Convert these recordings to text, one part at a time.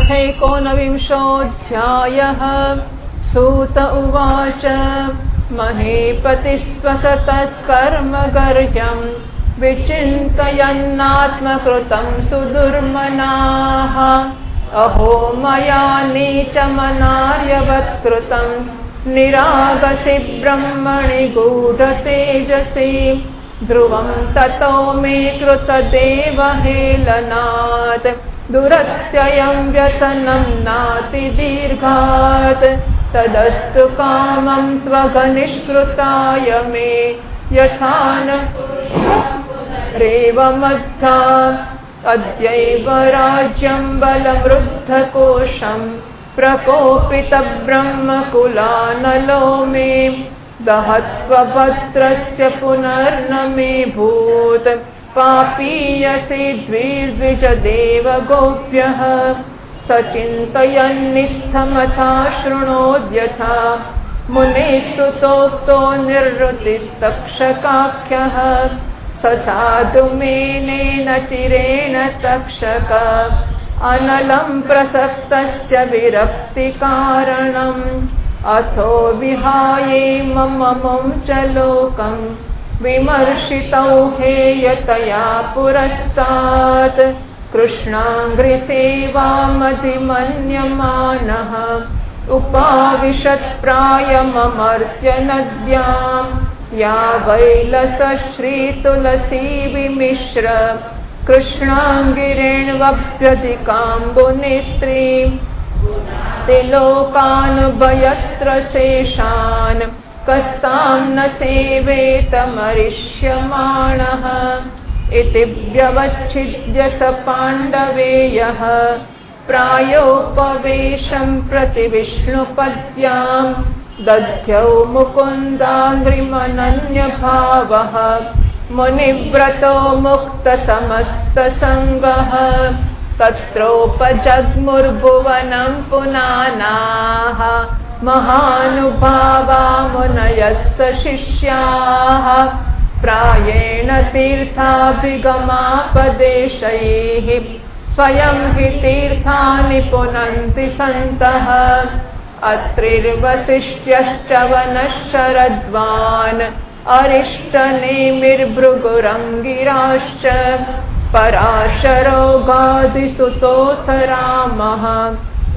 अथैकोनविंशोऽध्यायः। सूत उवाच महीपतिस्त्वतत्कर्म गर्ह्यम् विचिन्तयन्नात्मकृतं सुदुर्मनाः। अहो मया नीचमनार्यवत्कृतं निरागसि ब्रह्मणि गूढतेजसि। ध्रुवं ततो मे कृतदेवहेलनात् दुरत्ययं व्यसनं नातिदीर्घात्। तदस्तु कामं त्वगनिष्कृताय मे यथा न रेवमद्धा। अद्यैव राज्यं बलमृद्धकोशं प्रकोपितब्रह्मकुलानलो मे। दहत्वभद्रस्य पुनर्न मे भूत् पापीयसि द्विर्द्विजदेव गोप्यः। सचिन्तयन्नित्थमथा शृणोद्यथा मुनिः श्रुतोक्तो निर्वृतिस्तक्षकाख्यः। स साधु मेनेन चिरेण तक्षक अनलं प्रसक्तस्य विरक्तिकारणम्। अथो विहाये ममं च लोकं विमर्शितौ हेयतया पुरस्तात्। कृष्णाङ्घ्रिसेवामधिमन्यमानः उपाविशत्प्रायममर्त्य नद्यां। या वैलसश्रीतुलसी विमिश्र कृष्णाङ्गिरेण्वभ्यधिकाम्बुनेत्रीम्। तिलोकानुभयत्र शेषान् कस्तां न सेवेतमरिष्यमाणः। इति व्यवच्छिद्य स पाण्डवेयः प्रायोपवेशं प्रति विष्णुपद्यां। दध्यौ मुकुन्दाङ्घ्रिमनन्यभावः मुनिव्रतो मुक्तसमस्तसङ्गः। तत्रोपजग्मुर्भुवनं पुनानाः महानुभावा मुनयः सशिष्याः। प्रायेण तीर्थाभिगमापदेशैः स्वयं हि तीर्थानि पुनन्ति सन्तः। अत्रिर्वसिष्ठ्यश्च वनः शरद्वान् अरिष्टनेमिर्भृगुरङ्गिराश्च। पराशरो गादिसुतोऽथ रामः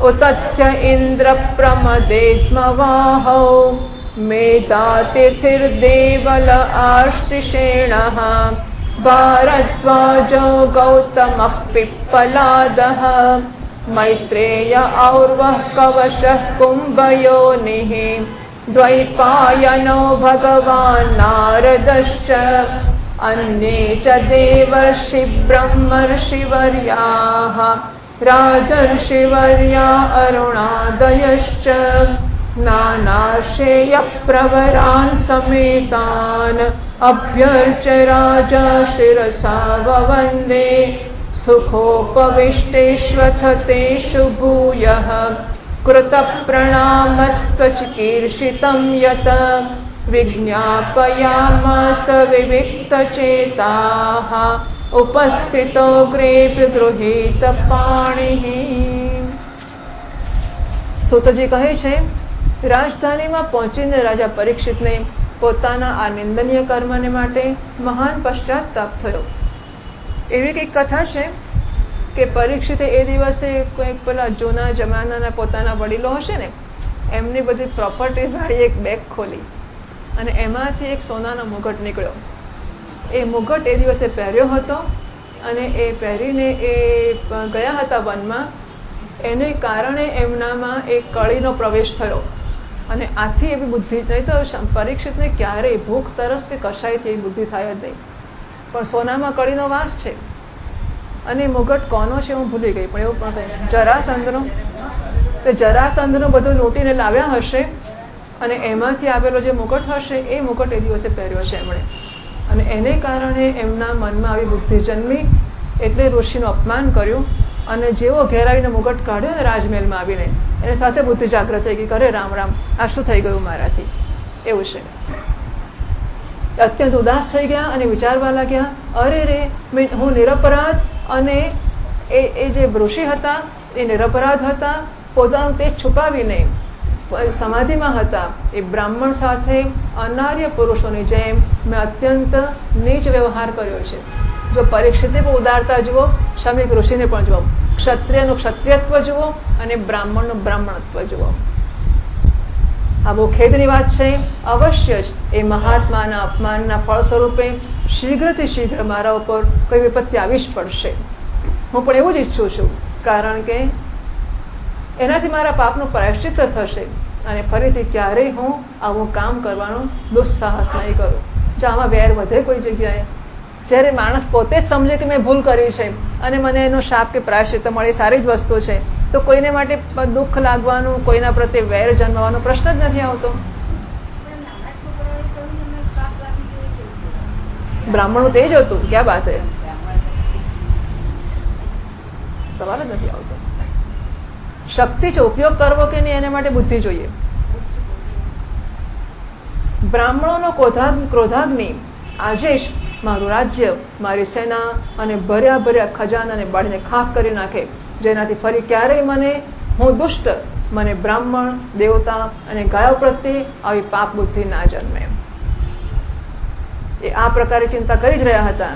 उतथ्य इन्द्रप्रमदेत्मवाहौ। मेधातिथिर्देवल आश्रिषेणः भारद्वाजो गौतमः पिप्पलादः। मैत्रेय और्वः कवशः कुम्भयोनिः द्वैपायनो भगवान् नारदश्च। अन्ये च देवर्षि ब्रह्मर्षिवर्याः राजर्षिवर्या अरुणादयश्च। नानाशेयप्रवरान् समेतान् अभ्यर्च्य राजा शिरसा ववन्दे। सुखोपविष्टेष्वथ तेषु भूयः कृतप्रणामस्त्वचिकीर्षितं यत्। विज्ञापयामास विविक्तचेताः उपस्थितो ग्रेप्य गृहीत पाणिः। સૂતજી કહે છે, રાજધાનીમાં પહોંચીને રાજા પરીક્ષિતને પોતાના આ નિંદનીય કર્મને માટે મહાન પશ્ચાતાપ થયો. એવી કંઈક કથા છે કે પરીક્ષિતે એ દિવસે કોઈક પેલા જૂના જમાનાના પોતાના વડીલો હશે ને એમની બધી પ્રોપર્ટીઝ વાળી એક બેગ ખોલી અને એમાંથી એક સોનાનો મુગટ નીકળ્યો. એ મુગટ એ દિવસે પહેર્યો હતો અને એ પહેરીને એ ગયા હતા વનમાં. એને કારણે એમનામાં એક કળીનો પ્રવેશ થયો અને આથી એવી બુદ્ધિ નહીં તો પરીક્ષિતને ક્યારેય ભૂખ તરસ કે કશાયથી એવી બુદ્ધિ થાય જ નહીં. પણ સોનામાં કળીનો વાસ છે અને મુગટ કોનો છે હું ભૂલી ગઈ, પણ એવું પણ જરાસંધનો. તો જરાસંધનું બધું લૂંટીને લાવ્યા હશે અને એમાંથી આવેલો જે મુગટ હશે એ મુગટ એ દિવસે પહેર્યો છે એમણે અને એને કારણે એમના મનમાં આવી બુદ્ધિ જન્મી. એટલે ઋષિનું અપમાન કર્યું અને જેવો ઘેરાવીને મુગટ કાઢ્યો ને રાજમહેલમાં આવીને એની સાથે બુદ્ધિ જાગૃત થઈ ગઈ. કરે રામ રામ, આ શું થઈ ગયું મારાથી, એવું છે. અત્યંત ઉદાસ થઈ ગયા અને વિચારવા લાગ્યા, અરે રે હું નિરપરાધ અને એ જે ઋષિ હતા એ નિરપરાધ હતા, પોતાનું તેજ છુપાવીને સમાધિમાં હતા. એ બ્રાહ્મણ સાથે અનાર્ય પુરુષોની જેમ મેં અત્યંત નીચ વ્યવહાર કર્યો છે. જો પરીક્ષિતને પણ ઉદારતા જુઓ, શમીક ઋષિને પણ જુઓ, ક્ષત્રિયનું ક્ષત્રિયત્વ જુઓ અને બ્રાહ્મણનું બ્રાહ્મણત્વ જુઓ. આ બહુ ખેદની વાત છે. અવશ્ય જ એ મહાત્માના અપમાનના ફળ સ્વરૂપે શીઘ્રથી શીઘ્ર મારા ઉપર કોઈ વિપત્તિ આવી જ પડશે. હું પણ એવું જ ઈચ્છું છું, કારણ કે એનાથી મારા પાપનું પ્રાયશ્ચિત્ત થશે અને ફરીથી ક્યારેય હું આવું કામ કરવાનું દુસ્સાહસ નહીં કરું. જો આમાં વેર વધે કોઈ જગ્યાએ, જ્યારે માણસ પોતે જ સમજે કે મેં ભૂલ કરી છે અને મને એનો શાપ કે પ્રાયશ્ચિત્ત મળે, સારી જ વસ્તુ છે, તો કોઈને માટે દુઃખ લાગવાનું, કોઈના પ્રત્યે વેર જન્મવાનો પ્રશ્ન જ નથી આવતો. બ્રાહ્મણું તે જ હતું, ક્યાં વાત હે, સવાલ જ નથી આવતો. શક્તિ છે, ઉપયોગ કરવો કે નહીં એના માટે બુદ્ધિ જોઈએ. બ્રાહ્મણોનો ક્રોધાગ્નિ આજે જ મારું રાજ્ય, મારી સેના અને ભર્યા ભર્યા ખજાનાને બાળીને ખાખ કરી નાખે, જેનાથી ફરી ક્યારેય હું દુષ્ટ, મને બ્રાહ્મણ, દેવતા અને ગાયો પ્રત્યે આવી પાપ બુદ્ધિ ના જન્મે. એ આ પ્રકારે ચિંતા કરી જ રહ્યા હતા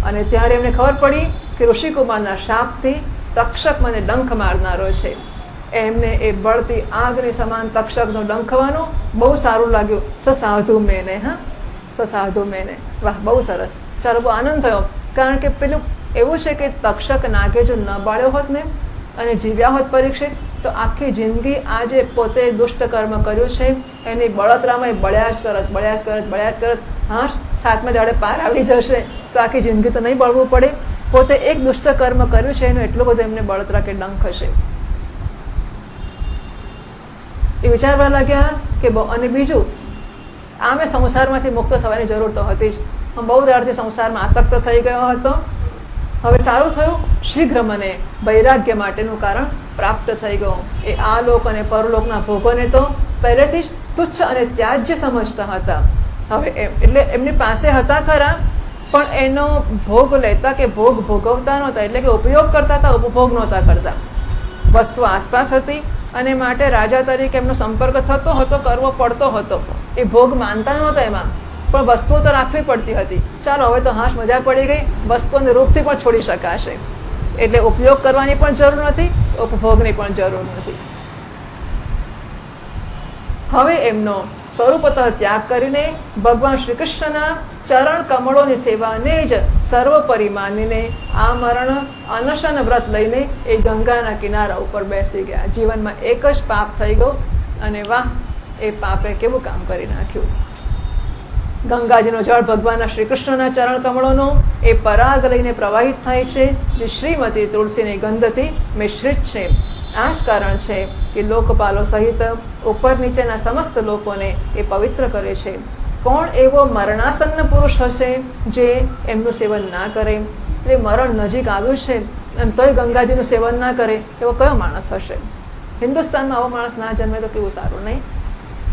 અને ત્યારે એમને ખબર પડી કે ઋષિકુમારના શાપથી તક્ષક મને ડંખ મારનારો છે. એમને એ બળતી આગની સમાન તક્ષકનો ડંખવાનું બહુ સારું લાગ્યું. સસાધુ મેને, હા, સસાધુ મેને, વાહ, બહુ સરસ. ચાલો, બહુ આનંદ થયો, કારણ કે પેલું એવું છે કે તક્ષક નાગે જો ન બાળ્યો હોત ને અને જીવ્યા હોત પરીક્ષિત, તો આખી જિંદગી આજે પોતે દુષ્ટ કર્મ કર્યું છે એની બળતરામાં બળ્યા જ કરત. હા, 7મા દાડે પાર આવી જશે તો આખી જિંદગી તો નહીં બળવું પડે. પોતે એક દુષ્ટ કર્મ કર્યું છે એનું એટલું બધું એમને બળતરા કે ડંખ હશે. એ વિચારવા લાગ્યા કે અને બીજું, આ મેં સંસારમાંથી મુક્ત થવાની જરૂર તો હતી જ. હું બહુ દાડથી સંસારમાં આસક્ત થઈ ગયો હતો. હવે સારું થયું, શીઘ્ર મને વૈરાગ્ય માટેનું કારણ પ્રાપ્ત થઈ ગયું. એ આ લોક અને પરલોકના ભોગોને તો પહેલેથી જ તુચ્છ અને ત્યાજ્ય સમજતા હતા. હવે એટલે એમની પાસે હતા ખરા, પણ એનો ભોગ લેતા કે ભોગ ભોગવતા નહોતા, એટલે કે ઉપયોગ કરતા હતા, ઉપભોગ નહોતા કરતા. વસ્તુ આસપાસ હતી અને માટે રાજા તરીકે એમનો સંપર્ક થતો હતો, કરવો પડતો હતો. એ ભોગ માનતા નહોતા એમાં, પણ વસ્તુઓ તો રાખવી પડતી હતી. ચાલો, હવે તો હાશ મજા પડી ગઈ, વસ્તુઓને રૂપથી પણ છોડી શકાશે. એટલે ઉપયોગ કરવાની પણ જરૂર નથી, ઉપભોગની પણ જરૂર નથી. હવે એમનો સ્વરૂપતઃ ત્યાગ કરીને ભગવાન શ્રી કૃષ્ણના ચરણ કમળોની સેવાને જ સર્વોપરી માનીને આ મરણ અનશન વ્રત લઈને એ ગંગાના કિનારા ઉપર બેસી ગયા. જીવનમાં એક જ પાપ થઈ ગયું અને વાહ, એ પાપે કેવું કામ કરી નાખ્યું. ગંગાજીનો જળ ભગવાનના શ્રી કૃષ્ણના ચરણ કમળોનો એ પરાગ લઈને પ્રવાહિત થાય છે, જે શ્રીમતી તુલસીની ગંધથી મિશ્રિત છે. આ જ કારણ છે કે લોકપાલો સહિત ઉપર નીચેના સમસ્ત લોકોને એ પવિત્ર કરે છે. કોણ એવો મરણાસન્ન પુરુષ હશે જે એમનું સેવન ના કરે? એટલે મરણ નજીક આવ્યું છે અને તોય ગંગાજીનું સેવન ના કરે, એવો કયો માણસ હશે? હિન્દુસ્તાનમાં આવો માણસ ના જન્મે તો કેવું સારું, નહીં?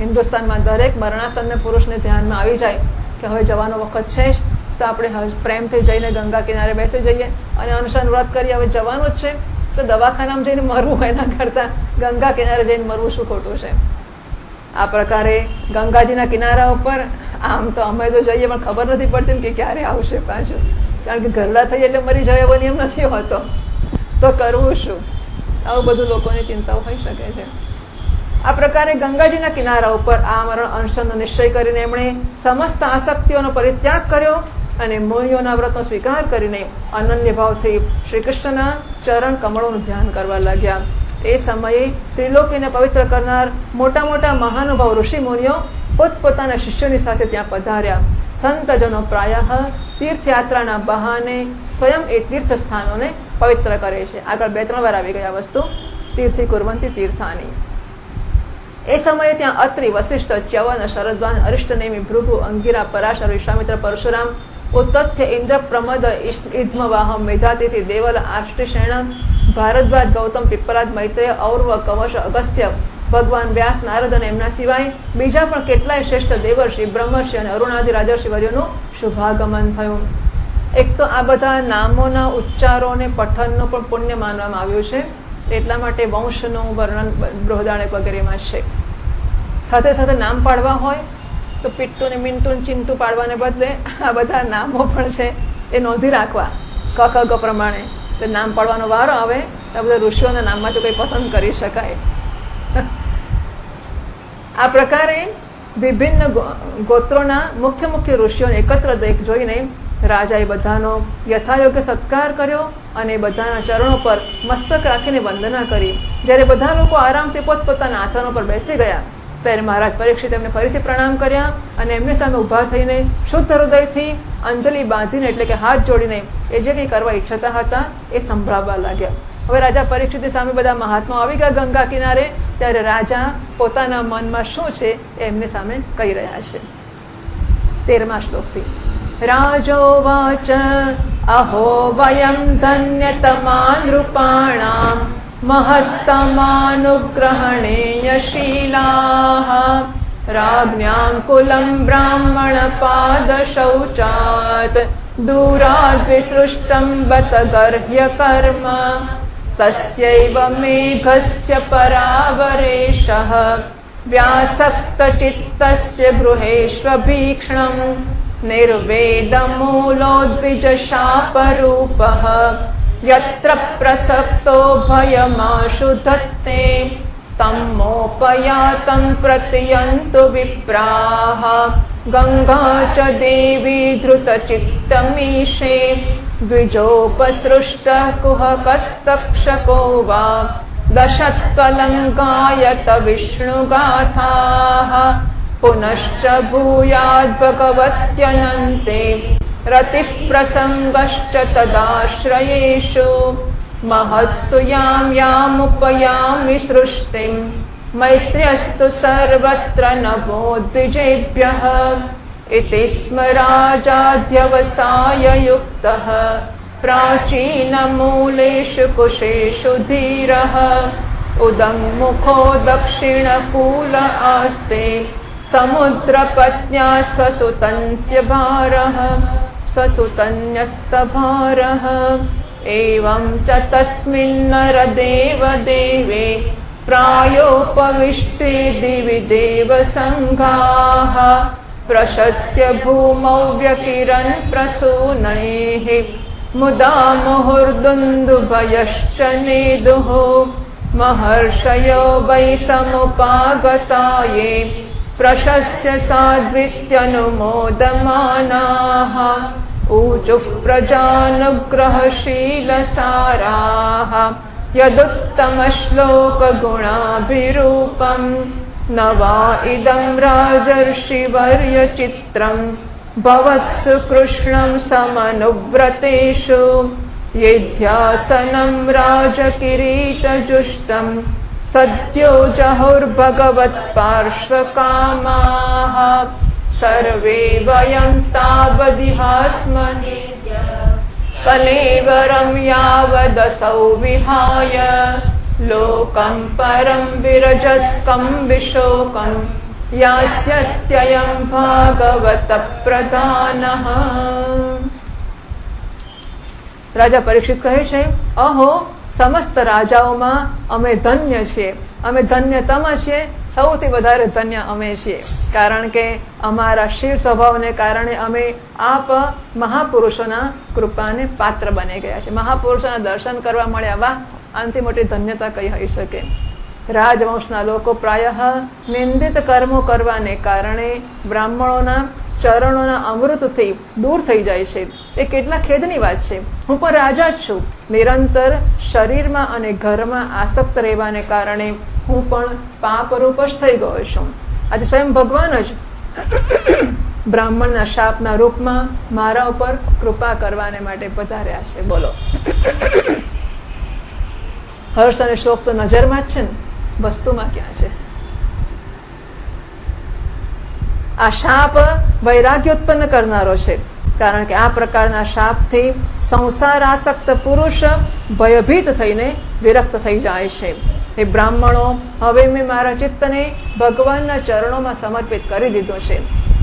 હિન્દુસ્તાનમાં દરેક મરણાસન્ન પુરુષને ધ્યાનમાં આવી જાય કે હવે જવાનો વખત છે જ, તો આપણે પ્રેમથી જઈને ગંગા કિનારે બેસી જઈએ અને અનશન વ્રત કરીએ. હવે જવાનું જ છે તો દવાખાનામાં જઈને મરવું એના કરતા ગંગા કિનારે જઈને મરવું શું ખોટું છે? આ પ્રકારે ગંગાજીના કિનારા ઉપર આમ તો અમે તો જઈએ, પણ ખબર નથી પડતી કે ક્યારે આવશે પાછું, કારણ કે ઘરડા થઈ એટલે મરી જાય એવો નિયમ નથી હોતો. તો કરવું શું? આવું બધું લોકોની ચિંતાઓ હોઈ શકે છે. આ પ્રકારે ગંગાજીના કિનારા ઉપર આ મરણ અનશનનો નિશ્ચય કરીને એમણે સમસ્ત આસક્તિઓનો પરિત્યાગ કર્યો અને મુનિઓના વ્રતનો સ્વીકાર કરીને અનન્ય ભાવથી શ્રી કૃષ્ણના ચરણ કમળોનું ધ્યાન કરવા લાગ્યા. એ સમયે ત્રિલોકીને પવિત્ર કરનાર મોટા મોટા મહાનુભાવ ઋષિ મુનિઓ પોતપોતાના શિષ્યોની સાથે ત્યાં પધાર્યા. સંતજનો પ્રાયઃ તીર્થયાત્રાના બહાને સ્વયં એ તીર્થ સ્થાનોને પવિત્ર કરે છે. આગળ 2-3 વાર આવી ગયા વસ્તુ, તીર્થી કુર્વંતી તીર્થાની. એ સમયે ત્યાં અત્રિ, વસિષ્ઠ, ચ્યવન, શરદ્વાન, અરિષ્ટનેમિ, ભૃગુ, અંગિરા, પરાશર, વિશ્વામિત્ર, પરશુરામ, ઉત્તથ્ય, ઇન્દ્ર, પ્રમદ, ઇદ્મવાહ, મેધાતિથિ, દેવલ, આષ્ટિશેણ, ભારદ્વાજ, ગૌતમ, પિપ્પલાદ, મૈત્રેય, ઔર્વ, કવશ, અગસ્ત્ય, ભગવાન વ્યાસ, નારદ અને એમના સિવાય બીજા પણ કેટલાય શ્રેષ્ઠ દેવર્ષિ, બ્રહ્મર્ષિ અને અરુણાદિ રાજર્ષિ વર્યોનું શુભાગમન થયું. એક તો આ બધા નામોના ઉચ્ચારો અને પઠનનો પણ પુણ્ય માનવામાં આવ્યું છે, એટલા માટે વંશનું વર્ણન બૃહદારણ્યક વગેરેમાં છે. સાથે સાથે નામ પાડવા હોય તો પિટ્ટુ ને મિન્ટુ ને ચિંટુ પાડવાને બદલે આ બધા નામો પણ છે એ નોંધી રાખવા ક ખ ગ પ્રમાણે. તો નામ પાડવાનો વારો આવે તો આ બધા ઋષિઓના નામમાં તો કંઈ પસંદ કરી શકાય. આ પ્રકારે વિભિન્ન ગોત્રોના મુખ્ય મુખ્ય ઋષિઓને એકત્ર જોઈને રાજાએ બધાનો યથાયોગ્ય સત્કાર કર્યો અને બધાના ચરણો પર મસ્તક રાખીને વંદના કરી. જ્યારે બધા લોકો આરામથી પોતપોતાના આસનો પર બેસી ગયા ત્યારે મહારાજ પરીક્ષિત એમને ફરીથી પ્રણામ કર્યા અને એમની સામે ઉભા થઈને શુદ્ધ હૃદયથી અંજલિ બાંધીને એટલે કે હાથ જોડીને એ જે કંઈ કરવા ઈચ્છતા હતા એ સંભળાવવા લાગ્યા. હવે રાજા પરીક્ષિતની સામે બધા મહાત્મા આવી ગયા ગંગા કિનારે, ત્યારે રાજા પોતાના મનમાં શું છે એ એમની સામે કહી રહ્યા છે. 13મા શ્લોકથી રાજોવાચ અહો વયમ ધન્યતમા નૃપાણામ મહત્તમાનુગ્રહણેયશીલાઃ રાજ્ઞાં કુલં બ્રાહ્મણ પાદ શૌચાત દૂરાદ વિસૃષ્ટં બત ગર્હ્ય કર્મ તસ્યૈવ મેઘસ્ય પરાવરેશઃ વ્યાસક્ત ચિત્તસ્ય ગૃહેષ્વભીક્ષ્ણં નિર્વેદમૂલોદ્વિજ શાપરૂપઃ યત્ર પ્રસક્તો ભયમાશુ ધત્તે તમોપયાતં પ્રતયન્તુ વિપ્રાઃ ગંગા ચ દેવી ધૃતચિત્તમીશે દ્વિજોપસૃષ્ટ કુહકસ્તક્ષકો વા દશત્વલંકાયત વિષ્ણુગાથાઃ પુનશ્ચ ભૂયાદ ભગવત્યનન્તે રતિઃ પ્રસંગશ્ચ તદાશ્રયેષુ મહત્સુ યામ યામુપયામિ સૃષ્ટિં મૈત્ર્યસ્તુ સર્વત્ર નભો દ્વિજેભ્યઃ ઇતિ સ્મ રાજાધ્યવસાય યુક્તઃ પ્રાચીનમૂલેષુ કુશેષુ ધીરઃ ઉદમ્મુખો દક્ષિણકૂલ આસ્તે સમુદ્રપત્ન્યા स्वसुतन्यस्तभारः एवं च तस्मिन्नरदेव देवे प्रायोपविष्टे दिवि देवसङ्घाः प्रशस्य भूमौ व्यकिरन् प्रसूनैः मुदा मुहुर्दुन्दुभयश्च नेदुः महर्षयो वै समुपागता ये प्रशस्य साद्वित्यनुमोदमानाः ऊचुः प्रजानुग्रहशीलसाराः यदुत्तमश्लोकगुणाभिरूपम् न वा इदं राजर्षिवर्यचित्रम् भवत्सु कृष्णं समनुव्रतेषु येध्यासनं राजकिरीटजुष्टम् सद्यो जहुर्भगवत्पार्श्वकामाः सर्वे वयं तावदिहास्महे कलेवरं यावदसौ विहाय लोकं परं विरजस्कं विशोकं यास्यत्ययं भागवतप्रधानः. રાજા પરીક્ષિત કહે છે, અહો સમસ્ત રાજાઓમાં અમે ધન્ય છીએ, અમે ધન્યતમ છીએ, સૌથી વધારે ધન્ય અમે છીએ, કારણ કે અમારા શિવ સ્વભાવને કારણે અમે આપ મહાપુરુષોના કૃપાને પાત્ર બની ગયા છે. મહાપુરુષોના દર્શન કરવા મળ્યા, વાહ, આનાથી મોટી ધન્યતા કઈ હોઈ શકે. રાજવંશના લોકો પ્રાયઃ નિંદિત કર્મો કરવાને કારણે બ્રાહ્મણોના ચરણોના અમૃતથી દૂર થઈ જાય છે. એ કેટલા ખેદની વાત છે. હું પણ રાજા જ છું, નિરંતર શરીરમાં અને ઘરમાં આસક્ત રહેવાને કારણે હું પણ પાપરૂપ જ થઈ ગયો છું. આજે સ્વયં ભગવાન જ બ્રાહ્મણના શાપના રૂપમાં મારા ઉપર કૃપા કરવાને માટે પધાર્યા છે. બોલો, હર્ષ અને શોક તો નજરમાં જ છે ને, વસ્તુમાં ક્યાં છે? આ શાપ વૈરાગ્ય ઉત્પન્ન કરનારો છે, કારણ કે આ પ્રકારના શાપથી સંસાર આસક્ત પુરુષ ભયભીત થઈને વિરક્ત થઈ જાય છે. એ બ્રાહ્મણો, હવે મેં મારા ચિત્તને ભગવાનના ચરણોમાં સમર્પિત કરી દીધું છે.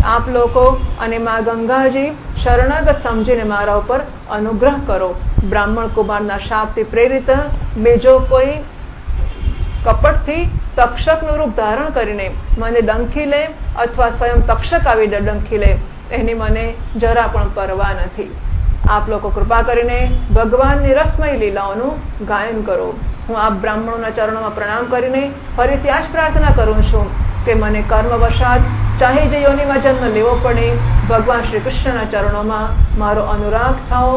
આપ લોકો અને મા ગંગાજી શરણાગત સમજીને મારા ઉપર અનુગ્રહ કરો. બ્રાહ્મણ કુમારના શાપથી પ્રેરિત બીજો કોઈ કપટથી તક્ષકનું રૂપ ધારણ કરીને મને ડંખી લે અથવા સ્વયં તક્ષક આવી ડંખી લે એની મને જરા પણ પરવા નથી. આપ લોકો કૃપા કરીને ભગવાનની રસમય લીલાઓનું ગાયન કરો. હું આપ બ્રાહ્મણોના ચરણોમાં પ્રણામ કરીને ફરીથી આ જ પ્રાર્થના કરું છું કે મને કર્મવશાત ચાહે જે યોનિમાં જન્મ લેવો પડે, ભગવાન શ્રી કૃષ્ણના ચરણોમાં મારો અનુરાગ થાઓ,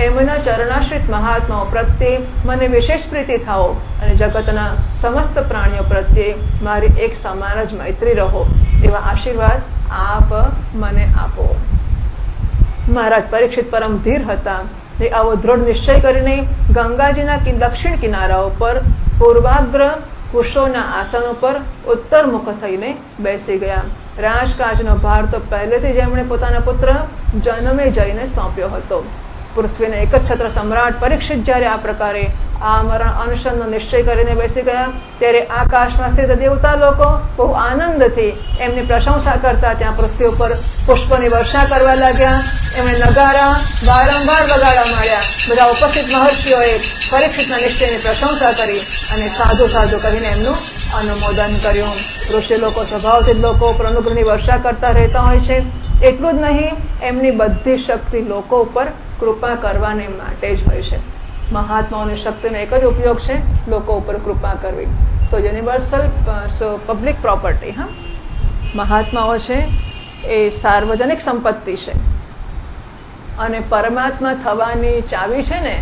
એમના ચરણાશ્રિત મહાત્માઓ પ્રત્યે મને વિશેષ પ્રીતિ થાઓ અને જગતના સમસ્ત પ્રાણીઓ પ્રત્યે મારી એક સમાન જ મૈત્રી રહો. એવા આશીર્વાદ આપ મને આપો. મહારાજ પરીક્ષિત પરમ ધીર હતા. તે આવો દૃઢ નિશ્ચય કરીને ગંગાજીના દક્ષિણ કિનારા ઉપર પૂર્વાગ્ર કુશોના આસન ઉપર ઉત્તર મુખ થઈને બેસી ગયા. રાજકાજનો ભાર તો પહેલેથી જ એમણે પોતાના પુત્ર જનમે જઈને સોંપ્યો હતો. પૃથ્વીના એક જ છત્ર સમ્રાટ પરીક્ષિત જયારે આ પ્રકારે આમરણ અનશનનો નિશ્ચય કરીને બેસી ગયા ત્યારે આકાશમાં સ્થિત દેવતા લોકો બહુ આનંદથી એમની પ્રશંસા કરતા ત્યાં પૃથ્વી ઉપર પુષ્પોની વર્ષા કરવા લાગ્યા. એમણે નગારા વારંવાર વગાડવા માંડ્યા. બધા ઉપસ્થિત મહર્ષિઓએ પરીક્ષિતના નિશ્ચયની પ્રશંસા કરી અને સાધુ સાધુ કહીને એમનું અનુમોદન કર્યું. ઋષિ લોકો સ્વભાવથી લોકો ઉપર અનુગ્રહની વર્ષા કરતા રહેતા હોય છે. એટલું જ નહીં, એમની બધી શક્તિ લોકો ઉપર કૃપા કરવાને માટે જ હોય છે. મહાત્માઓની શક્તિનો એક જ ઉપયોગ છે, લોકો ઉપર કૃપા કરવી. સો યુનિવર્સલ પબ્લિક પ્રોપર્ટી. હા, મહાત્માઓ છે એ સાર્વજનિક સંપત્તિ છે અને પરમાત્મા થવાની ચાવી છે ને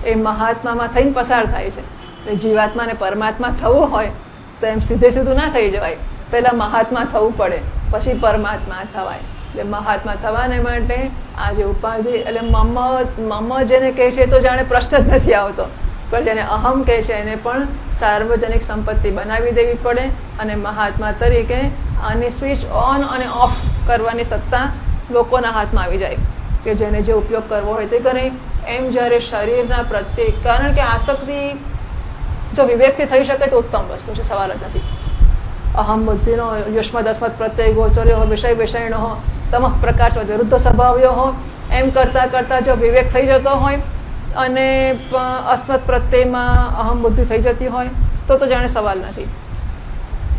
એ મહાત્મામાં થઈને પસાર થાય છે. જીવાત્માને પરમાત્મા થવું હોય તો એમ સીધે સીધું ના થઈ જવાય. પહેલા મહાત્મા થવું પડે, પછી પરમાત્મા થવાય. એટલે મહાત્મા થવાને માટે આ જે ઉપાધિ એટલે મમ જેને કહે છે તો જાણે પ્રશ્ન જ નથી આવતો, પણ જેને અહમ કહે છે એને પણ સાર્વજનિક સંપત્તિ બનાવી દેવી પડે અને મહાત્મા તરીકે આની સ્વિચ ઓન અને ઓફ કરવાની સત્તા લોકોના હાથમાં આવી જાય કે જેને જે ઉપયોગ કરવો હોય તે કરે. એમ જયારે શરીરના પ્રત્યે, કારણ કે આસક્તિ જો વિવેકથી થઈ શકે તો ઉત્તમ વસ્તુ છે, સવાલ જ નથી. અહમ બુદ્ધિનો યુષ્મદ અસ્મદ પ્રત્યય ગોચર્યો હો, વિષય વિષયનો હો, તમઃ પ્રકાશ વિરુદ્ધ સ્વભાવ્યો હો, એમ કરતા કરતા જો વિવેક થઈ જતો હોય અને અસ્મદ પ્રત્યયમાં અહમ બુદ્ધિ થઈ જતી હોય તો જાણે સવાલ નથી.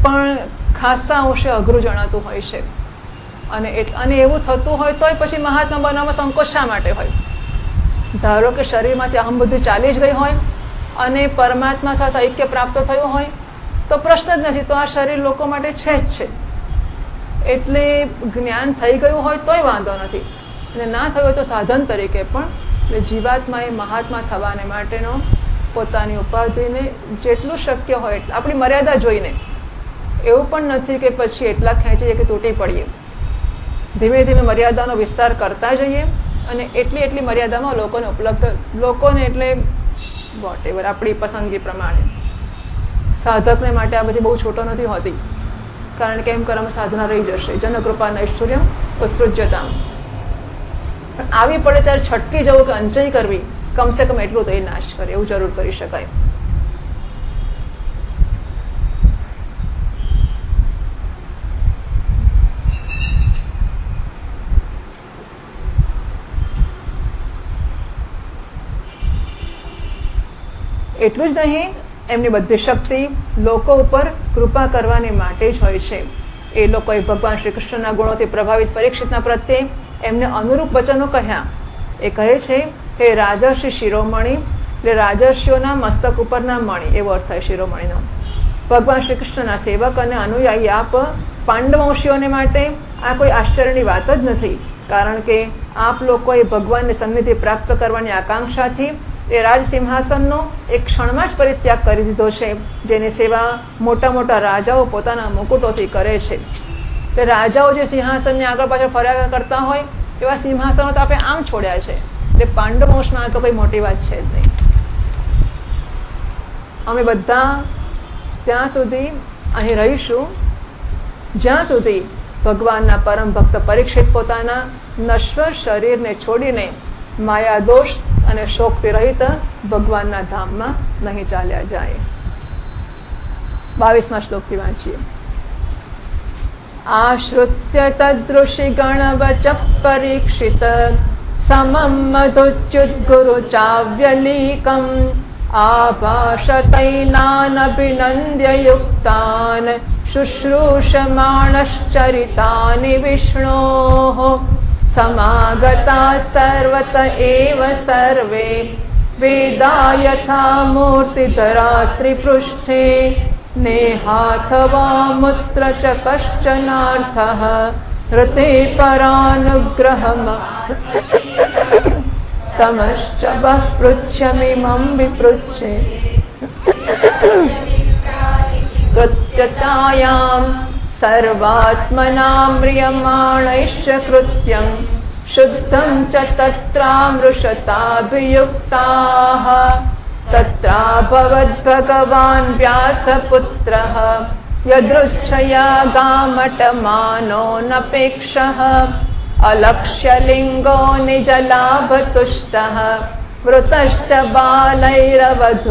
પણ ખાસા અંશે અઘરું જણાતું હોય છે અને એવું થતું હોય તોય પછી મહાત્મા બનવામાં સંકોચ શા માટે હોય? ધારો કે શરીરમાંથી અહમ બુદ્ધિ ચાલી જ ગઈ હોય અને પરમાત્મા સાથે ઐક્ય પ્રાપ્ત થયું હોય તો પ્રશ્ન જ નથી, તો આ શરીર લોકો માટે છે જ છે. એટલે જ્ઞાન થઈ ગયું હોય તોય વાંધો નથી અને ના થયું હોય તો સાધન તરીકે પણ જીવાત્માએ મહાત્મા થવાને માટેનો પોતાની ઉપાધિને જેટલું શક્ય હોય એટલે આપણી મર્યાદા જોઈને, એવું પણ નથી કે પછી એટલા ખેંચીએ કે તૂટી પડીએ. ધીમે ધીમે મર્યાદાનો વિસ્તાર કરતા જઈએ અને એટલી મર્યાદામાં લોકોને ઉપલબ્ધ, લોકોને એટલે વોટેવર આપણી પસંદગી પ્રમાણે. સાધકને માટે આ બધી બહુ છોટો નથી હોતી, કારણ કે એમ કરવામાં સાધના રહી જશે. જનકૃપા નૈશ્વર્યમ ઉત્સૃજ્યતામ. પણ આવી પડે ત્યારે છટકી જવું કે અંચય કરવી, કમસે કમ એટલું તો એ નાશ કરે એવું જરૂર કરી શકાય. એટલું જ નહીં, એમની બધી શક્તિ લોકો ઉપર કૃપા કરવાની માટે જ હોય છે. એ લોકોએ ભગવાન શ્રી કૃષ્ણના ગુણોથી પ્રભાવિત પરીક્ષિતના પ્રત્યે એમને અનુરૂપ વચનો કહ્યા. એ કહે છે કે રાજર્ષિ શિરોમણી એટલે રાજર્ષિઓના મસ્તક ઉપરના મણી, એવો અર્થ થાય શિરોમણીનો. ભગવાન શ્રી કૃષ્ણના સેવક અને અનુયાયી આપ પાંડવંશીઓને માટે આ કોઈ આશ્ચર્યની વાત જ નથી, કારણ કે આપ લોકોએ ભગવાનની સન્નિધિ પ્રાપ્ત કરવાની આકાંક્ષાથી એ રાજસિંહાસનનો એક ક્ષણમાં જ પરિત્યાગ કરી દીધો છે, જેની સેવા મોટા મોટા રાજાઓ પોતાના મુકુટોથી કરે છે. તે રાજાઓ જે સિંહાસનની આગળ પાછળ ફર્યા કરતા હોય એવા સિંહાસનો તો આપણે આમ છોડ્યા છે. એટલે પાંડવ વંશમાં તો કોઈ મોટી વાત છે જ નહીં. અમે બધા ત્યાં સુધી અહીં રહીશું જ્યાં સુધી ભગવાનના પરમ ભક્ત પરીક્ષિત પોતાના નશ્વર શરીરને છોડીને માયા દોષ અને શોકથી રહિત ભગવાનના ધામમાં નહીં ચાલ્યા જાય. 22મા શ્લોકથી વાંચીએ. आश्रुत्य तदृषि गणवचः परीक्षित समं मधुच्युद्गुरु चाव्यलीकम् आभाषतैनानभिनन्द्य युक्तान् शुश्रूषमाणश्चरितानि विष्णोः समागताः सर्वत एव सर्वे वेदा यथा मूर्तिधरास्त्रिपृष्ठे नेहाथवा मुत्र च कश्चनार्थः ऋते परानुग्रहम् तमश्च वः पृच्छमिमं विपृच्छे कृत्यतायां सर्वात्मनां म्रियमाणैश्च कृत्यं शुद्धं च तत्रामृषताभियुक्ताः तत्राभवद्भगवान् व्यासपुत्रः यदृच्छया गामटमानो नपेक्षः अलक्ष्यलिङ्गो निजलाभतुष्टः वृतश्च बालैरवधूतवेषः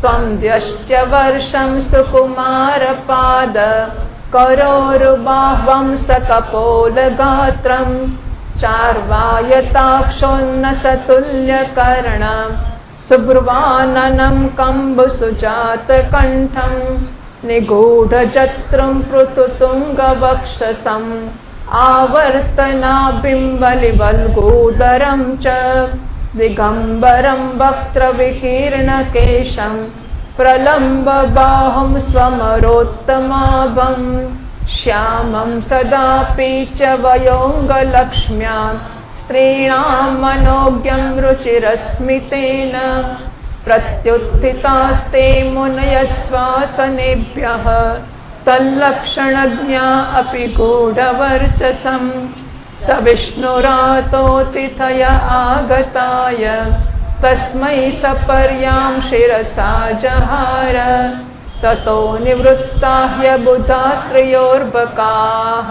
त्वं द्यश्च वर्षं सुकुमारपाद करोरुबाह्वं सकपोलगात्रम् चार्वायताक्षोन्नसतुल्यकर्णम् सुब्रुवाननं कम्बुसुजातकण्ठम् निगूढजत्रुं पृथुतुङ्गवक्षसम् आवर्तनाबिम्बलिवल्गूदरं च दिगम्बरं वक्त्रविकीर्णकेशं प्रलम्बबाहुं स्वमरोत्तमाभम् श्यामं सदापि च वयोङ्गलक्ष्म्या स्त्रीणां मनोज्ञं रुचिरस्मितेन प्रत्युत्थितास्ते मुनयस्वासनेभ्यः तल्लक्षणज्ञा अपि गूढवर्चसम् स विष्णुरातोतिथय आगताय तस्मै सपर्यां शिरसा जहार ततो निवृत्ता ह्यबुधास्त्रयोर्बकाः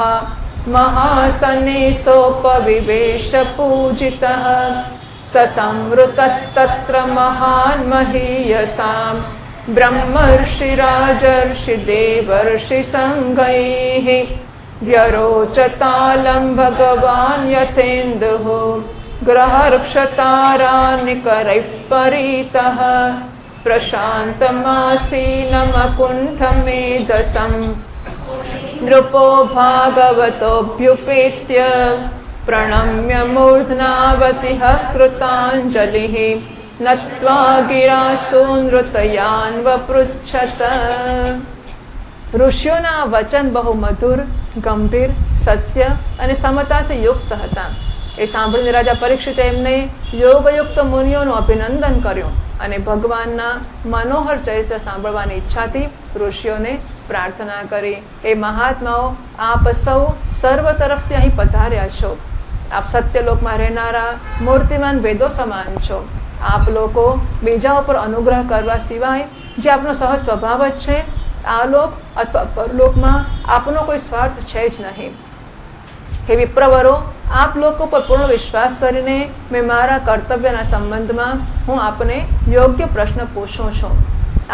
महासने सोपविवेश पूजितः स संवृतस्तत्र महान् महीयसाम् ब्रह्मर्षि देवर्षि संगैः व्यरोचतालं भगवान् यथेन्दुः ग्रहर्क्षतारानिकरैः परीतः प्रशान्तमासीनमकुण्ठमेधसम् नृपो भागवतोऽभ्युपेत्य प्रणम्य मूर्ध्नावतिः कृताञ्जलिः नत्वा गिरासूनृतयान्वपृच्छत। ઋષિઓના વચન બહુ મધુર, ગંભીર, સત્ય અને સમતાથી યુક્ત હતા. એ સાંભળીને રાજા પરીક્ષિતે એમને યોગયુક્ત મુનિઓનું અભિનંદન કર્યું અને ભગવાનના મનોહર ચરિત્ર સાંભળવાની ઈચ્છાથી ઋષિઓને પ્રાર્થના કરી. એ મહાત્માઓ, આપ સૌ સર્વ તરફથી અહીં પધાર્યા છો. આપ સત્યલોકમાં રહેનારા મૂર્તિમાન વેદો સમાન છો. આપ લોકો બીજા ઉપર અનુગ્રહ કરવા સિવાય, જે આપનો સહજ સ્વભાવ જ છે, આ લોક અથવા પરલોકમાં આપનો કોઈ સ્વાર્થ છે જ નહીં. હે વિપ્રવરો, આપ લોકો પર પૂર્ણ વિશ્વાસ કરીને મેં મારા કર્તવ્યના સંબંધમાં હું આપને યોગ્ય પ્રશ્ન પૂછું છું.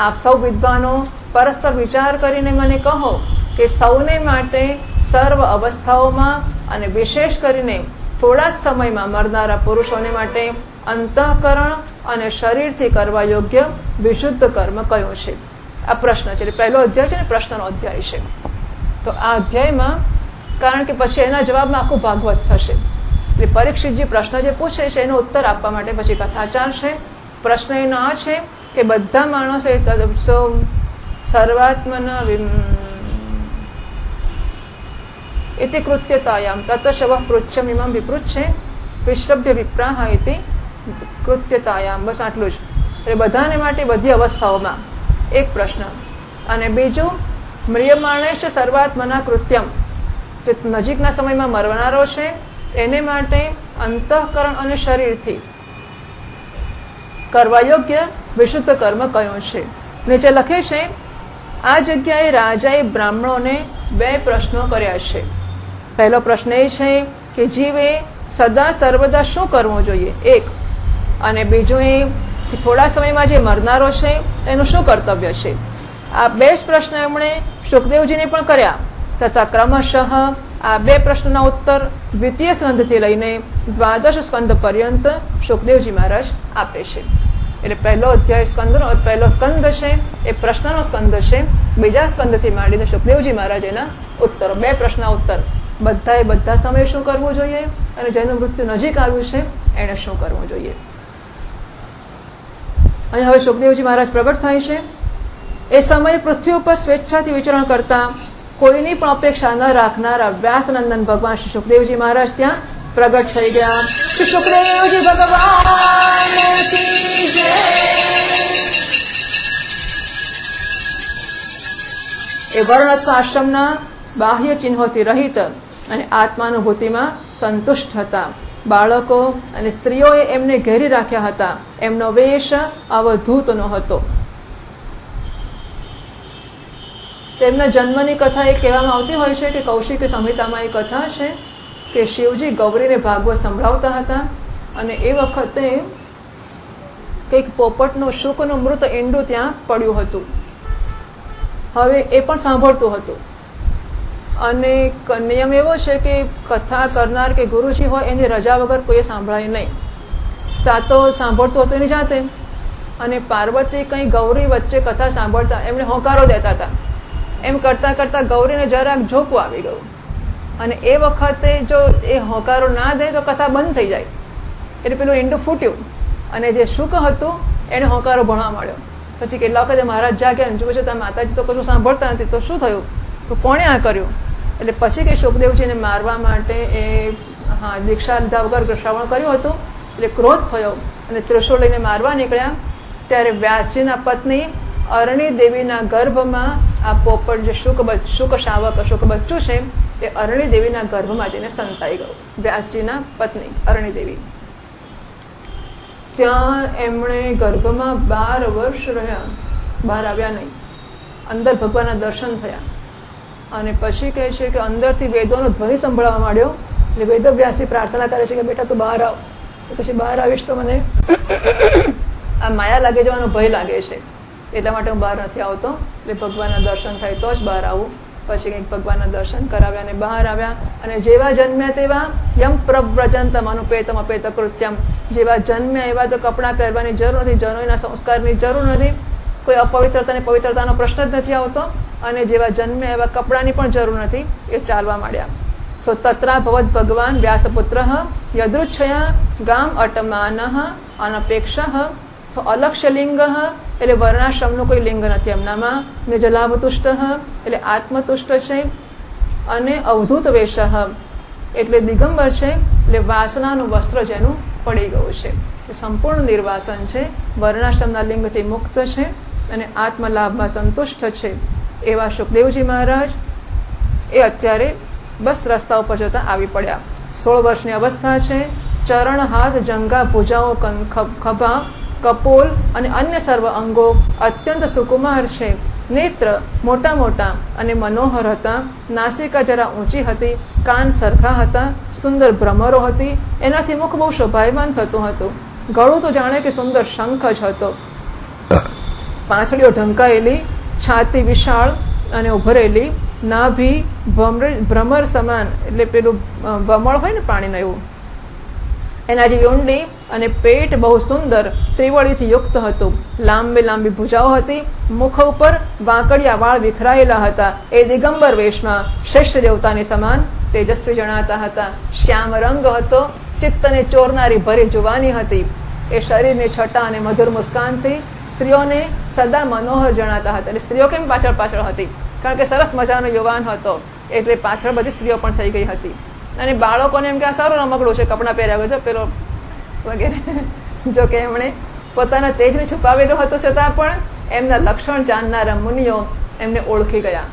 આપ સૌ વિદ્વાનો પરસ્પર વિચાર કરીને મને કહો કે સૌને માટે સર્વ અવસ્થાઓમાં અને વિશેષ કરીને થોડા સમયમાં મરનારા પુરુષોને માટે અંતઃકરણ અને શરીરથી કરવા યોગ્ય વિશુદ્ધ કર્મ કયું છે? આ પ્રશ્ન છે. પહેલો અધ્યાય છે ને પ્રશ્નનો અધ્યાય છે. તો આ અધ્યાયમાં, કારણ કે પછી એના જવાબમાં આખું ભાગવત થશે, એટલે પરીક્ષિતજી પ્રશ્ન જે પૂછે છે એનો ઉત્તર આપવા માટે પછી કથા ચાલશે. પ્રશ્ન એનો આ છે કે બધા માણસો સર્વાત્મના ઇતિ કૃત્યતાયામ તત શવ પૃચ્છમિમં વિપૃચ્છે વિશ્રભ્ય વિપ્રાહ ઇતિ કૃત્યતાયામ. બસ આટલું જ. એટલે બધાને માટે બધી અવસ્થાઓમાં એક પ્રશ્ન. અને બીજું, મ્રિયમાણેશ સર્વાત્મના કૃત્યમ, જે નજીકના સમયમાં મરનારો છે એને માટે અંતઃકરણ અને શરીરથી કરવા યોગ્ય વિશુદ્ધ કર્મ કયું છે? નીચે લખે છે, આ જગ્યાએ રાજાએ બ્રાહ્મણોને બે પ્રશ્નો કર્યા છે. પહેલો પ્રશ્ન એ છે કે જીવે સદા સર્વદા શું કરવું જોઈએ, એક. અને બીજું એ થોડા સમયમાં જે મરનારો છે એનું શું કર્તવ્ય છે? આ 2 જ પ્રશ્ન એમણે સુખદેવજીને પણ કર્યા તથા ક્રમશઃ આ 2 પ્રશ્નના ઉત્તર દ્વિતીય સ્કંદથી લઈને દ્વાદશ સ્કંદ પર્યંત સુખદેવજી મહારાજ આપે છે. એટલે પહેલો સ્કંદ છે એ પ્રશ્નનો સ્કંદ છે. બીજા સ્કંદથી માંડીને સુખદેવજી મહારાજ એના ઉત્તરો 2 પ્રશ્નના ઉત્તર બધા સમયે શું કરવું જોઈએ અને જેનું મૃત્યુ નજીક આવ્યું છે એને શું કરવું જોઈએ. અહીં હવે સુખદેવજી મહારાજ પ્રગટ થાય છે. એ સમયે પૃથ્વી ઉપર સ્વેચ્છાથી વિચરણ કરતા કોઈની પણ અપેક્ષા ન રાખનારા વ્યાસનંદન ભગવાન શ્રી સુખદેવજી મહારાજ ત્યાં પ્રગટ થઈ ગયા. શ્રી સુખદેવજી ભગવાન કી જય. એ વર્ણસ્થ આશ્રમના બાહ્ય ચિહ્નોથી રહિત અને આત્માનુભૂતિમાં સંતુષ્ટ હતા. બાળકો અને સ્ત્રીઓએ એમને ઘેરી રાખ્યા હતા. એમનો વેશ અવધૂતનો હતો. તેમના જન્મની કથા એ કહેવામાં આવતી હોય છે કે કૌશિક સંહિતામાં એ કથા છે કે શિવજી ગૌરીને ભાગવત સંભળાવતા હતા અને એ વખતે કંઈક પોપટનું શુકનું મૃત ઈંડું ત્યાં પડ્યું હતું. હવે એ પણ સાંભળતું હતું અને નિયમ એવો છે કે કથા કરનાર કે ગુરુજી હોય એની રજા વગર કોઈએ સાંભળાય નહીં. ત્યાં તો સાંભળતું હતું એની જાતે. અને પાર્વતી કંઈ ગૌરી વચ્ચે કથા સાંભળતા એમને હોંકારો દેતા હતા. એમ કરતા કરતા ગૌરીને જરાક ઝોકું આવી ગયું અને એ વખતે જો એ હોંકારો ના દે તો કથા બંધ થઈ જાય. એટલે પેલું ઈંડું ફૂટ્યું અને જે શુક હતું એને હોંકારો ભણવા મળ્યો. પછી કેટલા વખતે મહારાજ જાગ્યા અને જોયું તમે માતાજી તો કશું સાંભળતા નથી તો શું થયું, તો કોણે આ કર્યું? એટલે પછી કે સુખદેવજીને મારવા માટે એ દીક્ષા લીધા વગર શ્રવણ કર્યું હતું એટલે ક્રોધ થયો અને ત્રિશૂળ લઈને મારવા નીકળ્યા. ત્યારે વ્યાસજીના પત્ની અરણી દેવીના ગર્ભમાં આ પોપટ જે શુક બચ્ચું છે એ અરણી દેવીના ગર્ભમાં જઈને સંતાઈ ગયું. વ્યાસજીના પત્ની અરણી દેવી ત્યાં એમણે ગર્ભમાં 12 વર્ષ રહ્યા. બહાર આવ્યા નહીં. અંદર ભગવાનના દર્શન થયા અને પછી કહે છે કે અંદરથી વેદોનો ધ્વનિ સંભળાવા માંડ્યો. એટલે વેદવ્યાસી પ્રાર્થના કરે છે કે બેટા તું બહાર આવ. તો પછી બહાર આવીશ તો મને આ માયા લાગી જવાનો ભય લાગે છે એટલા માટે હું બહાર નથી આવતો. એટલે ભગવાનના દર્શન થાય તો જ બહાર આવું. પછી કંઈક ભગવાનના દર્શન કરાવ્યા અને બહાર આવ્યા અને જેવા જન્મ્યા તેવા યમ પ્રવ્રજંતમ અનુપેતમ અપેત કૃત્યમ. જેવા જન્મ્યા એવા તો કપડાં પહેરવાની જરૂર નથી, જનોઈના સંસ્કારની જરૂર નથી, કોઈ અપવિત્રતા અને પવિત્રતાનો પ્રશ્ન જ નથી આવતો. અને જેવા જન્મ્યા એવા કપડાની પણ જરૂર નથી, એ ચાલવા માંડ્યા. સો તત્રા ભવદ ભગવાન વ્યાસપુત્ર યદૃચ્છયા ગામ અટમાન અનપેક્ષ. અલક્ષ્ય લિંગ એટલે વર્ણાશ્રમનું કોઈ લિંગ નથી એમનામાં. નિજલાભતુષ્ટ એટલે આત્મતુષ્ટ છે અને અવધૂત વેશ એટલે દિગંબર છે. એટલે વાસનાનું વસ્ત્ર જેનું પડી ગયું છે. સંપૂર્ણ નિર્વાસન છે, વર્ણાશ્રમના લિંગથી મુક્ત છે અને આત્મલાભમાં સંતુષ્ટ છે. એવા સુખદેવજી મહારાજ એ અત્યારે બસ રસ્તા ઉપર જતા આવી પડ્યા. 16 વર્ષની અવસ્થા છે. ચરણ, હાથ, જંઘા, ભુજાઓ, ખભા, કપોલ અને અન્ય સર્વ અંગો અત્યંત સુકુમાર છે. નેત્ર મોટા મોટા અને મનોહર હતા. નાસિકા જરા ઊંચી હતી. કાન સરખા હતા. સુંદર ભ્રમરો હતી. એનાથી મુખ બહુ શોભાયમાન થતું હતું. ગળું તો જાણે કે સુંદર શંખ જ હતો. પાંસળીઓ ઢંકાયેલી, છાતી વિશાળ અને ઉભરેલી, નાભી ભ્રમર સમાન એટલે પેલું ભમળ હોય ને પાણીનું એવું એના જેવી ઊંડી અને પેટ બહુ સુંદર ત્રિવળીથી યુક્ત હતું. લાંબી લાંબી ભુજાઓ હતી. મુખ ઉપર વાંકડિયા વાળ વિખરાયેલા હતા. એ દિગંબર વેશમાં શ્રેષ્ઠ દેવતાની સમાન તેજસ્વી જણાતા હતા. શ્યામ રંગ હતો. ચિત્તને ચોરનારી ભરી જુવાની હતી. એ શરીરની છટા અને મધુર મુસ્કાનથી સ્ત્રીઓને સદા મનોહર જણાતા હતા. એટલે સ્ત્રીઓ કેમ પાછળ પાછળ હતી? કારણ કે સરસ મજાનો યુવાન હતો એટલે પાછળ બધી સ્ત્રીઓ પણ થઈ ગઈ હતી. અને બાળકોને એમ કે આ સારું રમકડું છે, કપડાં પહેર્યા છે પેલો વગેરે. જો કે એમણે પોતાના તેજને છુપાવેલું હતું છતાં પણ એમના લક્ષણ જાણનારા મુનિઓ એમને ઓળખી ગયા.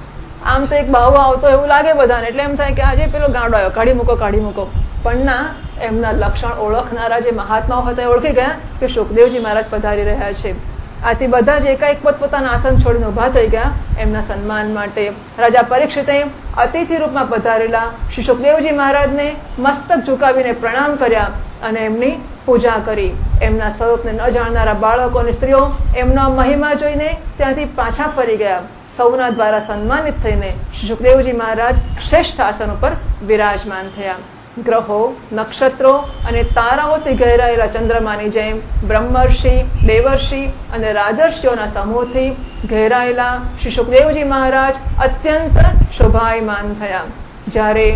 આમ તો એક બાહુ આવતો એવું લાગે બધાને એટલે એમ થાય કે આજે પેલો ગાંડો આવ્યો, કાઢી મૂકો. પણ ના, એમના લક્ષણ ઓળખનારા જે મહાત્માઓ હતા એ ઓળખી ગયા કે સુખદેવજી મહારાજ પધારી રહ્યા છે. આથી બધા જ એકાએક પોતપોતાના આસન છોડીને ઉભા થઈ ગયા એમના સન્માન માટે. રાજા પરીક્ષિતે અતિથિ રૂપમાં પધારેલા શ્રી સુખદેવજી મહારાજને મસ્તક ઝુકાવીને પ્રણામ કર્યા અને એમની પૂજા કરી. એમના સ્વરૂપને ન જાણનારા બાળકો અને સ્ત્રીઓ એમનો મહિમા જોઈને ત્યાંથી પાછા ફરી ગયા. સૌના દ્વારા સન્માનિત થઈને શ્રી સુખદેવજી મહારાજ શ્રેષ્ઠ આસન ઉપર વિરાજમાન થયા. ગ્રહો, નક્ષત્રો અને તારાઓથી ઘેરાયેલા ચંદ્રમાની જેમ બ્રહ્મર્ષિ, દેવર્ષિ અને રાજર્ષિઓના સમૂહથી ઘેરાયેલા શ્રી સુખદેવજી મહારાજ અત્યંત શોભાયમાન થયા. જ્યારે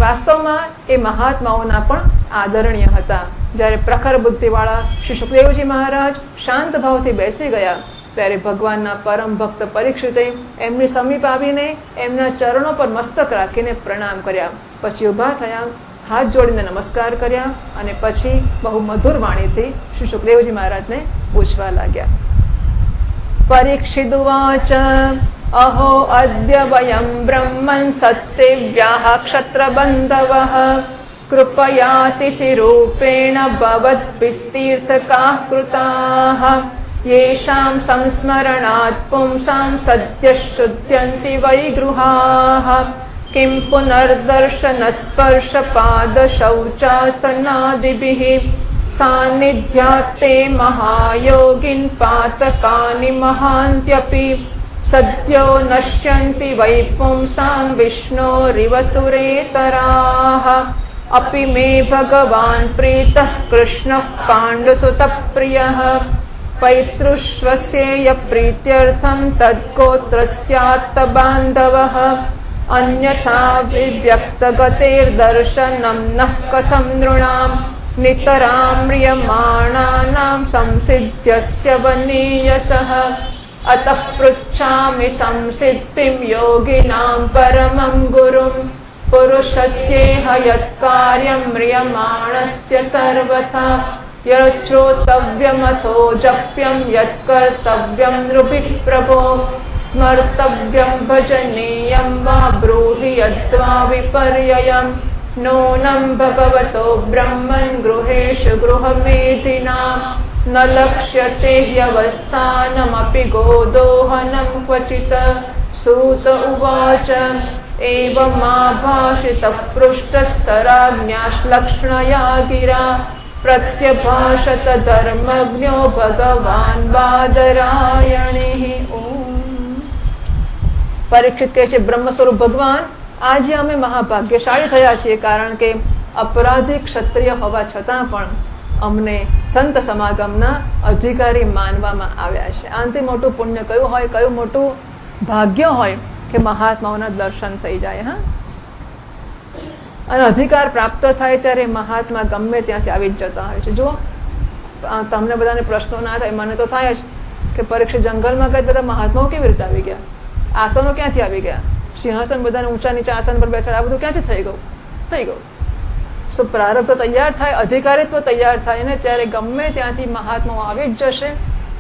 વાસ્તવમાં એ મહાત્માઓના પણ આદરણીય હતા. જ્યારે પ્રખર બુદ્ધિવાળા શ્રી સુખદેવજી મહારાજ શાંત ભાવથી બેસી ગયા ત્યારે ભગવાનના પરમ ભક્ત પરીક્ષિતે એમની સમીપ આવીને એમના ચરણો પર મસ્તક રાખીને પ્રણામ કર્યા. પછી ઉભા થયા, હાથ જોડીને નમસ્કાર કર્યા અને પછી બહુ મધુર વાણીથી શ્રી સુખદેવજી મહારાજને પૂછવા લાગ્યા. પરીક્ષિદુવાચ અહો અદ્ય વયમ બ્રહ્મન સત્સેવ્યાઃ ક્ષત્રબંધવઃ કૃપયાતિથિરૂપેણ ભવદ્ભિસ્તીર્થકાઃ કૃતાઃ येषां संस्मरणात् पुंसां सद्यः शुद्ध्यन्ति वै गृहाः किं पुनर्दर्शनस्पर्शपादशौचासनादिभिः सान्निध्यात् ते महायोगिन् पातकानि महान्त्यपि सद्यो नश्यन्ति वै पुंसां विष्णोरिव सुरेतराः अपि मे भगवान् प्रीतः कृष्णः पाण्डुसुतप्रियः पैतृष्वस्येय प्रीत्यर्थं तद्गोत्रस्यात्तबान्धवः अन्यथा विव्यक्तगतेर्दर्शनं नः कथं नृणाम् नितरां म्रियमाणानां संसिद्ध्यस्य वनीयसः अतः पृच्छामि संसिद्धिं योगिनां परमं गुरुं पुरुषस्येह यत्कार्यं म्रियमाणस्य सर्वथा यच्छ्रोतव्यमथो जप्यं यत्कर्तव्यं नृभिः प्रभो स्मर्तव्यं भजनीयं वा ब्रूहि यद्वा विपर्ययम् नूनं भगवतो ब्रह्मन् गृहेषु गृहमेधिनां न लक्ष्यते ह्यवस्थानमपि गोदोहनं क्वचित्. सूत उवाच एवमाभाषितः पृष्टः स राज्ञाश्लक्ष्णया गिरा प्रत्यभाषत धर्मज्ञो भगवान् बादरायणिः. પરીક્ષિત કહે છે, બ્રહ્મ સ્વરૂપ ભગવાન, આજે અમે મહાભાગ્યશાળી થયા છીએ, કારણ કે અપરાધી ક્ષત્રિય હોવા છતાં પણ અમને સંત સમાગમના અધિકારી માનવામાં આવ્યા છે. આનાથી મોટું પુણ્ય કયું હોય, કયું મોટું ભાગ્ય હોય કે મહાત્માઓના દર્શન થઈ જાય. હા, અને અધિકાર પ્રાપ્ત થાય ત્યારે મહાત્મા ગમે ત્યાંથી આવી જ જતા હોય છે. જો તમને બધાને પ્રશ્નો ના થાય, મને તો થાય જ કે પરીક્ષિત જંગલમાં ગઈ, બધા મહાત્માઓ કેવી રીતે આવી ગયા, આસનો ક્યાંથી આવી ગયા, સિંહાસન બધાને ઊંચા નીચા આસન પર બેસાડ, આ બધું ક્યાંથી થઈ ગયું. સો પ્રારબ્ધ તૈયાર થાય, અધિકારીત્વ તૈયાર થાય ને ત્યારે ગમે ત્યાંથી મહાત્માઓ આવી જ જશે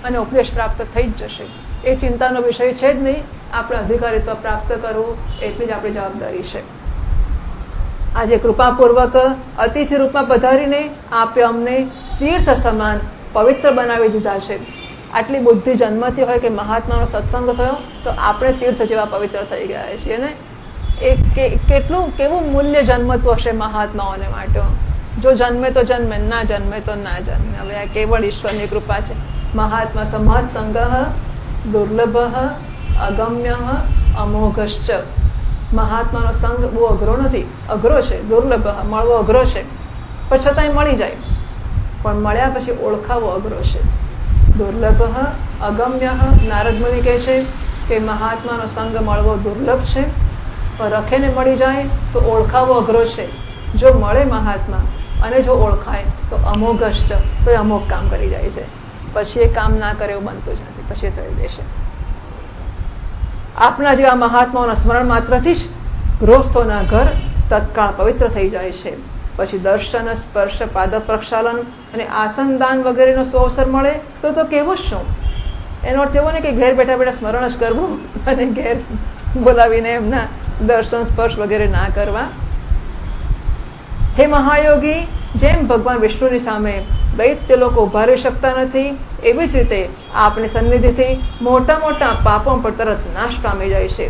અને ઉપદેશ પ્રાપ્ત થઈ જ જશે. એ ચિંતાનો વિષય છે જ નહીં. આપણે અધિકારીત્વ પ્રાપ્ત કરવું એટલી જ આપણી જવાબદારી છે. આજે કૃપાપૂર્વક અતિથિ રૂપમાં પધારીને આપે અમને તીર્થ સમાન પવિત્ર બનાવી દીધા છે. આટલી બુદ્ધિ જન્મથી હોય કે મહાત્માનો સત્સંગ થયો તો આપણે તીર્થ જેવા પવિત્ર થઈ ગયા છીએ ને. એ કેવું મૂલ્ય જન્મતું હશે મહાત્માઓને માટે. જો જન્મે તો જન્મે, ના જન્મે તો ના જન્મે. હવે આ કેવળ ઈશ્વરની કૃપા છે. મહાત્મા સમહત સંગઃ દુર્લભ અગમ્ય અમોઘશ્ચ. મહાત્માનો સંગ બહુ અઘરો નથી, અઘરો છે, દુર્લભ, મળવો અઘરો છે, પણ છતાંય મળી જાય. પણ મળ્યા પછી ઓળખાવો અઘરો છે. દુર્લભ અગમ્ય. નારદ મુનિ કહે છે કે મહાત્માનો સંગ મળવો દુર્લભ છે, પણ રખેને મળી જાય તો ઓળખાવો અઘરો છે. જો મળે મહાત્મા અને જો ઓળખાય તો અમોઘશ્ચ, તો એ અમોઘ કામ કરી જાય છે. પછી એ કામ ના કરે એવું બનતું જ નથી, પછી થઈ દેશે. આપના જેવા મહાત્માઓના સ્મરણ માત્રથી જ ગૃહસ્થોના ઘર તત્કાળ પવિત્ર થઈ જાય છે. પછી દર્શન, સ્પર્શ, પાદ પ્રક્ષાલન અને આસન દાન વગેરેનો અવસર મળે તો કેવું શું? એનો અર્થ એવો ને કે ઘેર બેઠા બેઠા સ્મરણ જ કરવું અને ઘેર બોલાવીને એમના દર્શન, સ્પર્શ વગેરે ના કરવા. હે મહાયોગી, જેમ ભગવાન વિષ્ણુની સામે દૈત્ય લોકો ઉભા રહી શકતા નથી, એવી જ રીતે આપની સન્નિધિથી મોટા મોટા પાપો પર તરત નાશ પામી જાય છે.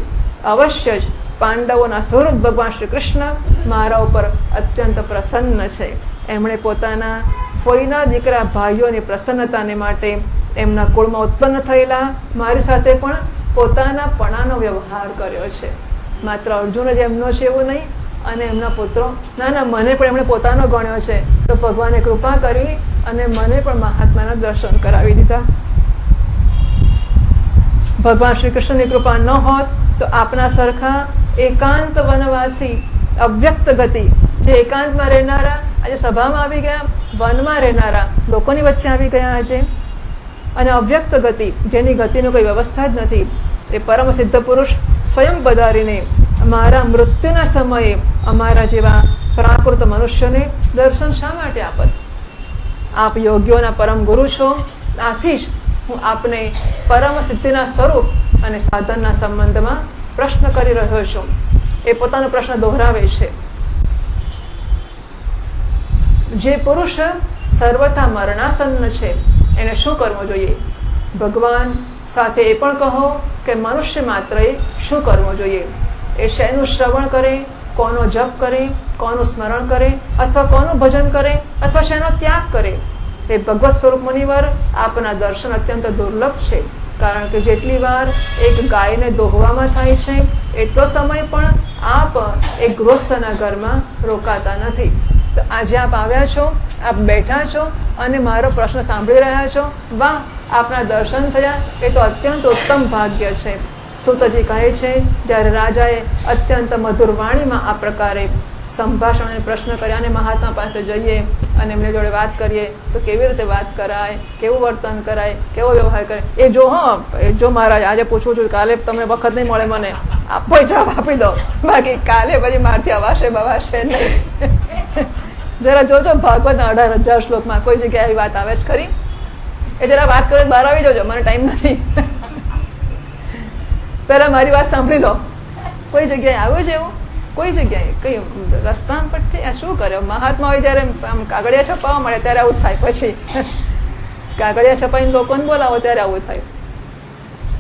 અવશ્ય જ પાંડવોના સ્વરૂપ ભગવાન શ્રી કૃષ્ણ મારા ઉપર અત્યંત પ્રસન્ન છે. એમણે પોતાના ફોઈના દીકરા ભાઈઓની પ્રસન્નતાને માટે એમના કુળમાં ઉત્પન્ન થયેલા મારી સાથે પણ પોતાના પણાનો વ્યવહાર કર્યો છે. માત્ર અર્જુન જ એમનો છે એવું નહીં, અને એમના પુત્રો ના મને પણ એમણે પોતાનો ગણ્યો છે. તો ભગવાને કૃપા કરી અને મને પણ મહાત્માના દર્શન કરાવી દીધા. ભગવાન શ્રી કૃષ્ણની કૃપા ન હોત તો આપના સરખા એકાંત વનવાસી અવ્યક્ત ગતિ, જે એકાંતમાં રહેનારા આજે સભામાં આવી ગયા, વનમાં રહેનારા લોકોની વચ્ચે આવી ગયા આજે, અને અવ્યક્ત ગતિ જેની ગતિનો કોઈ વ્યવસ્થા જ નથી, એ પરમ સિદ્ધ પુરુષ સ્વયં પધારીને અમારા મૃત્યુના સમયે અમારા જેવા પ્રાકૃત મનુષ્યને દર્શન શા માટે આપત? આપ યોગ્યોના પરમ ગુરુ છો. આથી જ હું આપને પરમ સિદ્ધિના સ્વરૂપ અને સાધનના સંબંધમાં પ્રશ્ન કરી રહ્યો છું. એ પોતાનો પ્રશ્ન દોહરાવે છે. જે પુરુષ સર્વથા મરણાસન્ન છે એને શું કરવું જોઈએ? ભગવાન સાથે એ પણ કહો કે મનુષ્ય માત્રએ શું કરવું જોઈએ? એ શેનું શ્રવણ કરે, કોનો જપ કરે, કોનું સ્મરણ કરે, અથવા કોનું ભજન કરે, અથવા શેનો ત્યાગ કરે? એ ભગવત સ્વરૂપ મુનિવર આપના દર્શન અત્યંત દુર્લભ છે. કારણ કે જેટલી વાર એક ગાયને દોહવામાં થાય છે એટલો સમય પણ આપ એક ગૃહસ્થના ઘરમાં રોકાતા નથી. તો આજે આપ આવ્યા છો, આપ બેઠા છો અને મારો પ્રશ્ન સાંભળી રહ્યા છો. વાહ, આપના દર્શન થયા એ તો અત્યંત ઉત્તમ ભાગ્ય છે. સૂતજી કહે છે, જ્યારે રાજાએ અત્યંત મધુર વાણીમાં આ પ્રકારે સંભાષણ અને પ્રશ્ન કર્યા અને મહાત્મા પાસે જઈએ અને એમની જોડે વાત કરીએ તો કેવી રીતે વાત કરાય, કેવું વર્તન કરાય, કેવો વ્યવહાર કરે એ જો. એ જો મહારાજ આજે પૂછું છું, કાલે તમને વખત નહીં મળે, મને આપો જવાબ આપી દો, બાકી કાલે પછી મારથી અવાશે બવાશે નહીં. જરા જોજો ભાગવતના 18,000 શ્લોકમાં કોઈ જગ્યાએ આવી વાત આવે છે ખરી? એ જરા વાત કરે બહાર આવી જજો, મને ટાઈમ નથી. પેલા મારી વાત સાંભળી લો. કોઈ જગ્યાએ આવ્યું છે એવું? કોઈ જગ્યાએ કઈ રસ્તા પરથી આ શું કર્યો? મહાત્મા હોય જયારે આમ કાગળિયા છપાવવા મળે ત્યારે આવું થાય. પછી કાગળિયા છપાઈને લોકોને બોલાવો ત્યારે આવું થાય.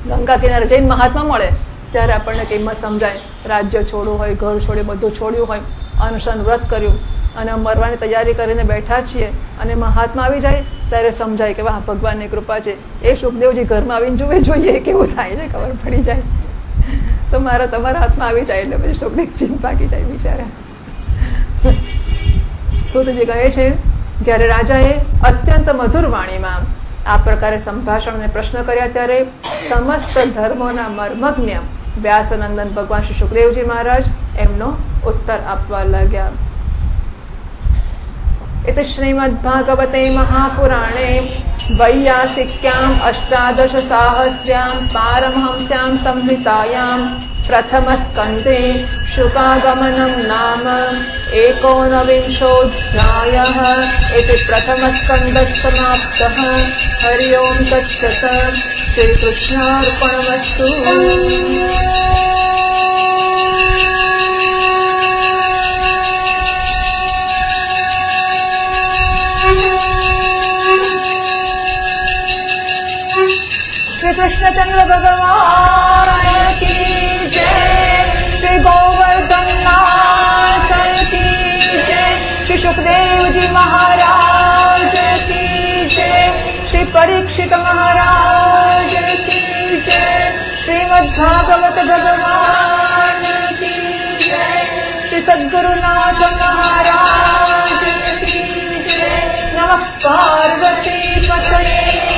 ગંગા કિનારે જઈને મહાત્મા મળે ત્યારે આપણને કિંમત સમજાય. રાજ્ય છોડવું હોય, ઘર છોડ્યું, બધું છોડ્યું હોય, અનુષ્ઠાન વ્રત કર્યું અને મરવાની તૈયારી કરીને બેઠા છીએ અને મહાત્મા આવી જાય ત્યારે સમજાય કે વાહ, ભગવાનની કૃપા છે. એ સુખદેવજી ઘરમાં આવીને જુએ, જોઈએ કેવું થાય છે, ખબર પડી જાય. તો મારા તમારા હાથમાં આવી જાય એટલે પછી સુખદેવજી પાકી જાય બિચારા. સૂતજી કહે છે, જ્યારે રાજાએ અત્યંત મધુર વાણીમાં આ પ્રકારે સંભાષણ અને પ્રશ્ન કર્યા ત્યારે સમસ્ત ધર્મોના મર્મજ્ઞ વ્યાસનંદન ભગવાન શ્રી સુખદેવજી મહારાજ એમનો ઉત્તર આપવા લાગ્યા. इति श्रीमद्भागवते महापुराणे वैयासिक्याम् 18 पारमहंस्यां संहितायां प्रथमस्कन्धे शुकागमनं नाम 19विंशोऽध्यायः. इति प्रथमस्कन्धः समाप्तः. हरि ओम् तत्सत्. श्रीकृष्णार्पणमस्तु. श्री कृष्णचंद्र भगवान की जय. श्री गोवर्धन नाथ की जय. श्री सुखदेव जी महाराज की जय. श्री परीक्षित महाराज की जय. श्रीमद्भागवत भगवान की जय. श्री सद्गुरुनाथ महाराज की जय. नमः पार्वती पतये.